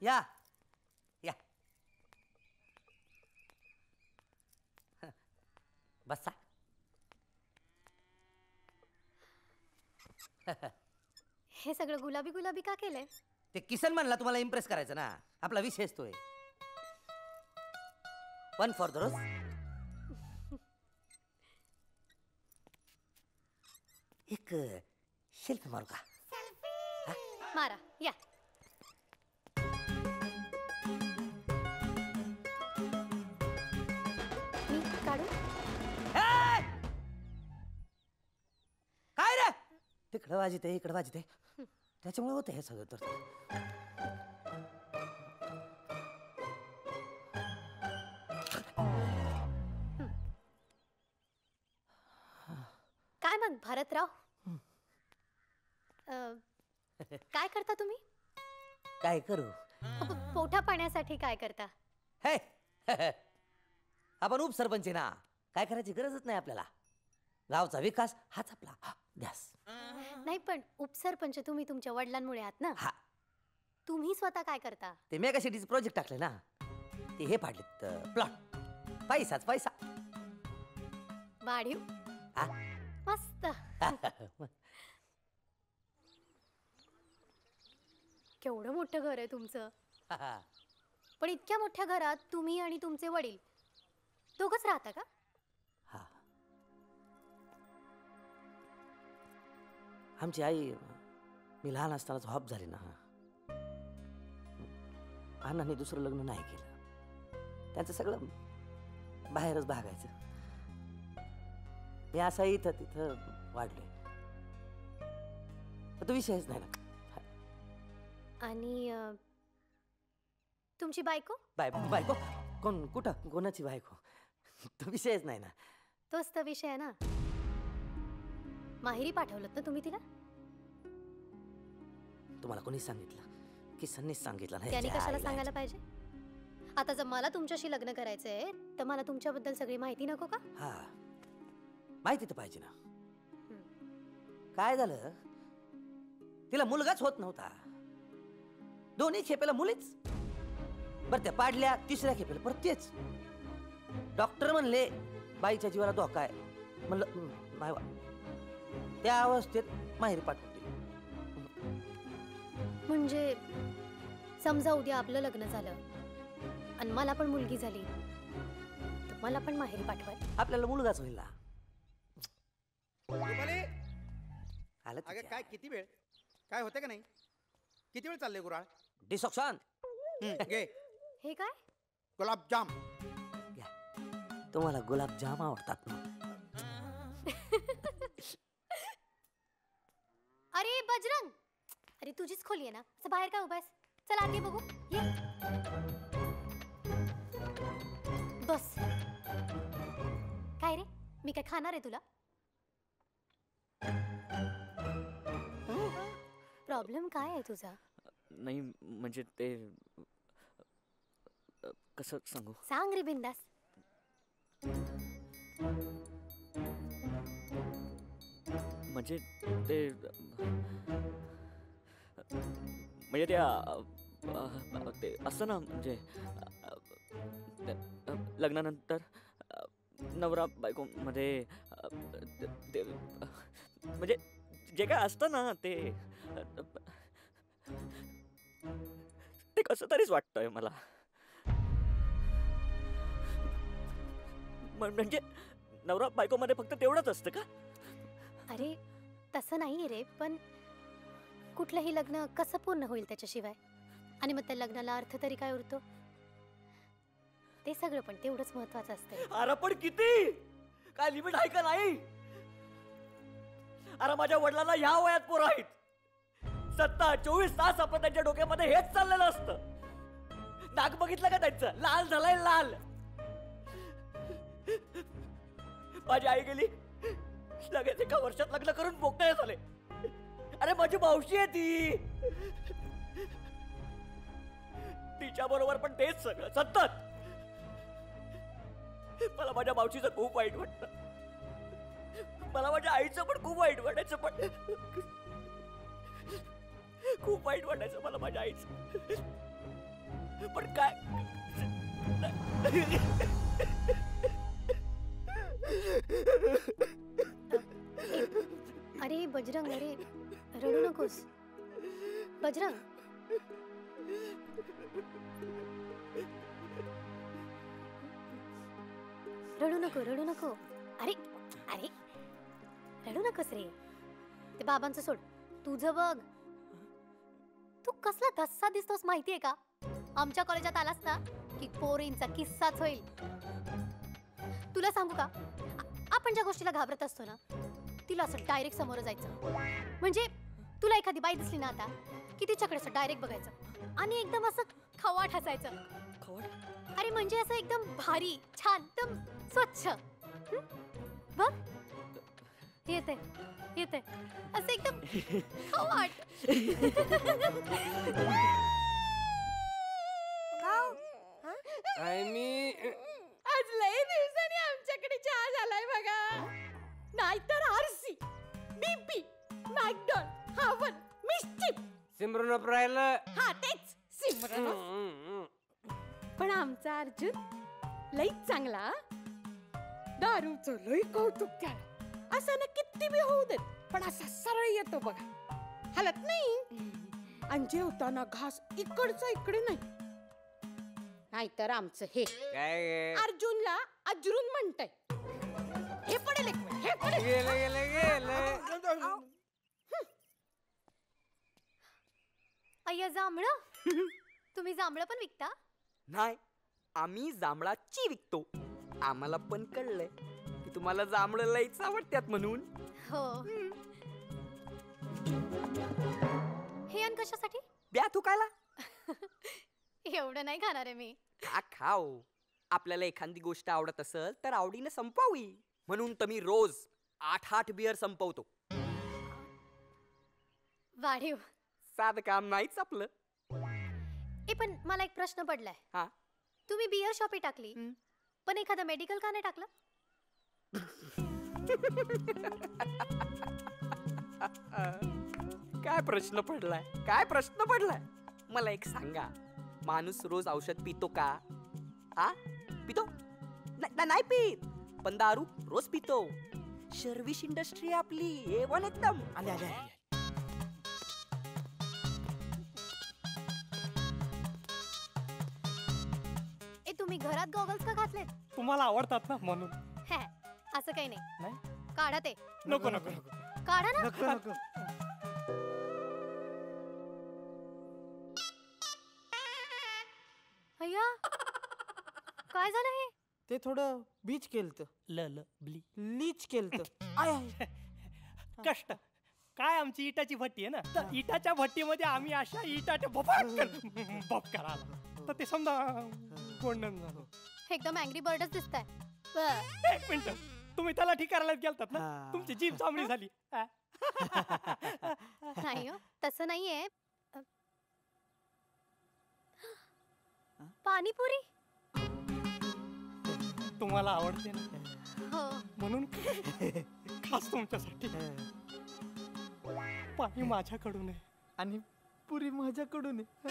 या या बसा. हे सगळं गुलाबी गुलाबी का केलंय? ते किसन म्हणला तुम्हाला इम्प्रेस करायचं ना, आपला विषयच तोय. वन फॉर द रोज. एक सेल्फी मारू का? मारा या. मी काढू? काय रे? तिकडं वाजते इकडं वाजते, त्याच्यामुळे होतं हे सगळं. तर काय मग भारतराव, काय करता तुम्ही? काय करू? पोटा पाण्यासाठी काय करता? हे आपण उपसरपंच ना, काय करायची गरजच नाही आपल्याला. गावचा विकास हाच आपला ध्यास. नाही पण उपसरपंच तुम्ही तुमच्या वडिलांमुळे आहात ना. हा, तुम्ही स्वतः काय करता? ते मेगा सिटीचे प्रोजेक्ट टाकले ना, ते हे पाडलेत प्लॉट. पैसाच पैसा. वाढीव हा. मस्त. केवढं मोठं घर आहे तुमचं. पण इतक्या मोठ्या घरात तुम्ही आणि तुमचे वडील दोघंच राहता का? हा, आमची आई मी लहान असतानाच हॉप झाली ना. अण्णांनी दुसरं लग्न नाही केलं, त्यांचं सगळं बाहेरच भागायचं. मी असा इथं तिथं वाढलोय, तो विषयच नाही ना. आणि तुमची बायको? बायको कोण? कुठं? कोणाची बायको? तो विषयच नाही ना. तोच तर विषय आहे ना. माहेरी पाठवलं ना तुम्ही तिला? तुम्हाला कोणी सांगितलं? किसननीच सांगितलं नाही. त्याने कशाला सांगायला पाहिजे? आता जर मला तुमच्याशी लग्न करायचंय तर मला तुमच्याबद्दल सगळी माहिती नको का? हा, माहिती तर पाहिजे ना. काय झालं, तिला मुलगाच होत नव्हता. दोन्ही खेपेला मुलीच. बरं त्या पाडल्या, तिसऱ्या खेपेला परत तेच. डॉक्टर म्हणले बाईच्या जीवाला धोका आहे. म्हणलं नाही वा. त्या अवस्थेत माहेरी पाठवून दिली. म्हणजे समजा उद्या आपलं लग्न झालं आणि मला पण मुलगी झाली तर मला पण माहेरी पाठवाय? आपल्याला मुलगाच होईल ना. अगं काय, किती वेळ? काय होते का नाही? किती वेळ चाललंय गुराळ? डिसॉक्शन घे. हे काय? गुलाबजाम. तुम्हाला गुलाबजाम आवडतात ना? अरे बजरंग, अरे तुझीच खोली आहे ना, असं बाहेर काय उभायस? चल आत ये बघू. ये बस. काय रे, मी काय खाणार आहे तुला? प्रॉब्लेम काय आहे तुझा? नाही म्हणजे ते कसं सांगू? सांग रे बिंदास. म्हणजे ते ते असं ना, म्हणजे लग्नानंतर नवरा बायको मध्ये ते म्हणजे जे काय असतं ना ते कसं तरीच वाटतंय मला. म्हणजे नवरा बायको मध्ये फक्त तेवढंच असतं का? अरे तसं नाहीये रे, पण कुठलंही लग्न कसं पूर्ण होईल त्याच्याशिवाय? आणि मग त्या लग्नाला अर्थ तरी काय उरतो? ते सगळं पण तेवढंच महत्वाचं असतं. अरे पण किती? काय लिमिट आहे का नाही? अरे माझ्या वडिलांना ह्या वयात पोरं आहेत. 24 तास आपण त्यांच्या डोक्यामध्ये हेच चाललेलं असतं. नाक बघितलं का त्यांचं? लाल झालंय लाल. माझी आई गेली, लगेच एका वर्षात लग्न करून मोकळे झाले. अरे माझी मावशी आहे ती. तिच्या बरोबर पण तेच सगळं सतत. मला माझ्या मावशीचं खूप वाईट वाटतं. मला माझ्या आईचं पण खूप वाईट वाटायचं. पण खूप वाईट वाटायचं मला माझ्या आईचं. पण काय अरे बजरंग, अरे रडू नकोस बजरंग. रडू नको, रडू नको. अरे अरे रडू नकोस रे. ते बाबांचं सोड, तुझं बघ. तू कसला धस्सा दिसतोस माहितीये का? आमच्या कॉलेजात आलास ना की पोरींचा किस्साच होईल. तुला सांगू का, आपण ज्या गोष्टीला घाबरत असतो ना तिला असं डायरेक्ट समोर जायचं. म्हणजे तुला एखादी बाई दिसली ना आता की तिच्याकडे असं डायरेक्ट बघायचं आणि एकदम असं खवाट हसायचं. अरे म्हणजे असं एकदम भारी, छान, एकदम स्वच्छ. बघ येते येते असं एकदम खवाट. आज लय दिवसांनी आमच्याकडे चहा झालाय बघा. नाहीतर आरसी, बीपी, मॅकडॉन, हावन, मिस्चिप. सिमरन राहिलं. हा तेच सिमरन. पण आमचा अर्जुन लईच चांगला. दारूचं लई कौतुक त्याला. असं ना किती बी होऊ देत पण असा सरळ येतो बघा, हलत नाही. आणि जेवताना घास इकडचा इकडे नाही. नाहीतर आमचं हे काय अर्जुनला अजरून म्हणताय. हे पडेल एक वेळ, हे पडेल. गेलं गेलं गेलं. अय्या जांभळं. तुम्ही जांभळं पण विकता? नाही, आम्ही जांभळाची विकतो. आम्हाला पण कळलंय की तुम्हाला जांभळं लईच आवडतात म्हणून. हो. हे अन कशासाठी? ब्या थुकायला. एवढं नाही खाणार आहे मी. का खाओ. आपल्याला एखादी गोष्ट आवडत असेल तर आवडीने संपवावी. म्हणून तर मी रोज 8 बियर संपवतो. वाढीव. साधं काम नाहीच आपलं. ए पण मला एक प्रश्न पडलाय. हा. तुम्ही बियर शॉपी टाकली पण एखादं मेडिकल का नाही टाकलं? काय प्रश्न पडलाय, काय प्रश्न पडलाय. मला एक सांगा, माणूस रोज औषध पितो का? हा पितो? नाही पित. पण दारू रोज पितो. सर्व्हिस इंडस्ट्री आपली A1 एकदम. आले आले आले. ए तुम्ही घरात गॉगल्स का घातलेत? तुम्हाला आवडतात ना म्हणून. हे, असं काही नाही. नाही? काढा ते. नको नको नको. काढा ना. नको नको. अय्या काय झालं हे? ते थोडं बीच केलत, ल ल बली लीच केलत. I I. कष्ट. काय आमची इटाची भट्टी आहे ना, तर इटाच्या भट्टीमध्ये आम्ही अशा इटाच्या बप करायला तर ते समजा गोंडन झालं. एकदम अँग्री बर्डच दिसताय. एक मिनिट, तुम्ही त्याला ठीक करायला गेलतात ना, हा. तुमची जीभ चांबडी झाली. नाही हो, तसं नाहीये. पाणीपुरी. तुम्हाला आवडते ना हो. म्हणून खास तुमच्यासाठी. पाणी माझ्याकडून आहे आणि पुरी माझ्याकडून आहे.